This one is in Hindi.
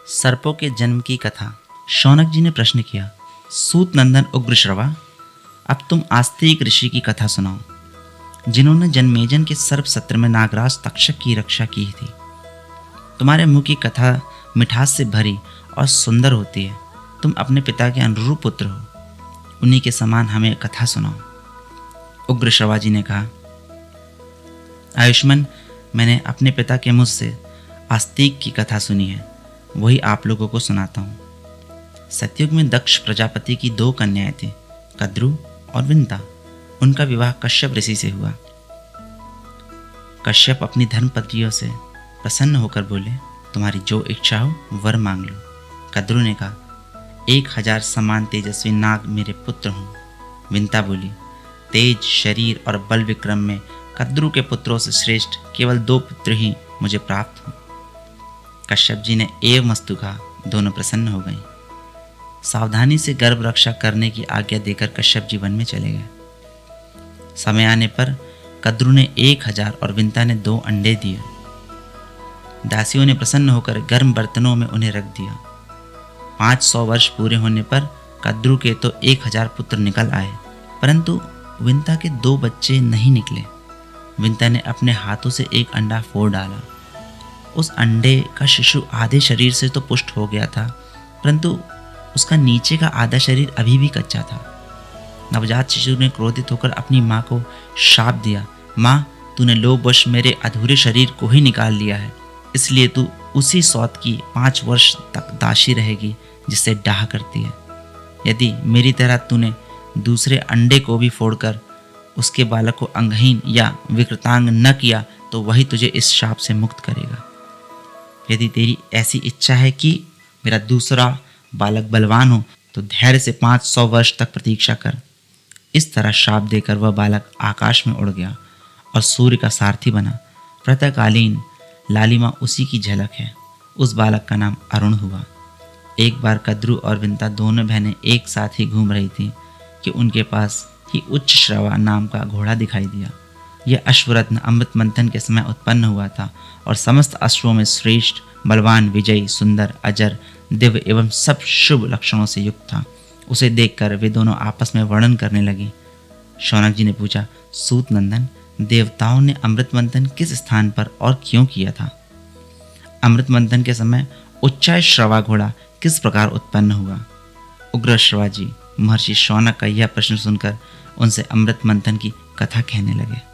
सर्पों के जन्म की कथा। शौनक जी ने प्रश्न किया, सूत नंदन उग्रश्रवा, अब तुम आस्तिक ऋषि की कथा सुनाओ, जिन्होंने जन्मेजन के सर्प सत्र में नागराज तक्षक की रक्षा की थी। तुम्हारे मुंह की कथा मिठास से भरी और सुंदर होती है। तुम अपने पिता के अनुरूप पुत्र हो, उन्हीं के समान हमें कथा सुनाओ। उग्रश्रवा जी ने कहा, आयुष्मान, मैंने अपने पिता के मुझ से आस्तिक की कथा सुनी है, वही आप लोगों को सुनाता हूँ। सतयुग में दक्ष प्रजापति की 2 कन्याएं थीं, कद्रु और विंता। उनका विवाह कश्यप ऋषि से हुआ। कश्यप अपनी धर्मपत्नियों से प्रसन्न होकर बोले, तुम्हारी जो इच्छा हो वर मांग लो। कद्रु ने कहा, 1000 समान तेजस्वी नाग मेरे पुत्र हों। विंता बोली, तेज शरीर और बल विक्रम में कद्रु के पुत्रों से श्रेष्ठ केवल 2 पुत्र ही मुझे प्राप्त हों। कश्यप जी ने एवमस्तु कहा। दोनों प्रसन्न हो गई। सावधानी से गर्भ रक्षा करने की आज्ञा देकर कश्यप जी वन में चले गए। समय आने पर कद्रु ने 1000 और विंता ने 2 अंडे दिए। दासियों ने प्रसन्न होकर गर्म बर्तनों में उन्हें रख दिया। 500 वर्ष पूरे होने पर कद्रु के तो 1000 पुत्र निकल आए, परंतु विंता के 2 बच्चे नहीं निकले। विंता ने अपने हाथों से एक अंडा फोड़ डाला। उस अंडे का शिशु आधे शरीर से तो पुष्ट हो गया था, परंतु उसका नीचे का आधा शरीर अभी भी कच्चा था। नवजात शिशु ने क्रोधित होकर अपनी माँ को शाप दिया, माँ, तूने लोभवश मेरे अधूरे शरीर को ही निकाल लिया है, इसलिए तू उसी सौत की 5 वर्ष तक दासी रहेगी जिससे डाह करती है। यदि मेरी तरह तूने दूसरे अंडे को भी फोड़कर उसके बालक को अंगहीन या विकृतांग न किया तो वही तुझे इस शाप से मुक्त करेगा। यदि तेरी ऐसी इच्छा है कि मेरा दूसरा बालक बलवान हो तो धैर्य से 500 वर्ष तक प्रतीक्षा कर। इस तरह शाप देकर वह बालक आकाश में उड़ गया और सूर्य का सारथी बना। प्रातःकालीन लालिमा उसी की झलक है। उस बालक का नाम अरुण हुआ। एक बार कद्रु और विंता दोनों बहनें एक साथ ही घूम रही थीं कि उनके पास ही उच्च श्रवा नाम का घोड़ा दिखाई दिया। यह अश्वरत्न अमृत मंथन के समय उत्पन्न हुआ था और समस्त अश्वों में श्रेष्ठ, बलवान, विजयी, सुंदर, अजर, दिव्य एवं सब शुभ लक्षणों से युक्त था। उसे देखकर वे दोनों आपस में वर्णन करने लगी। शौनक जी ने पूछा, सूत नंदन, देवताओं ने अमृत मंथन किस स्थान पर और क्यों किया था? अमृत मंथन के समय उच्चाय श्रवा घोड़ा किस प्रकार उत्पन्न हुआ? उग्र श्रवा जी महर्षि शौनक का यह प्रश्न सुनकर उनसे अमृत मंथन की कथा कहने लगे।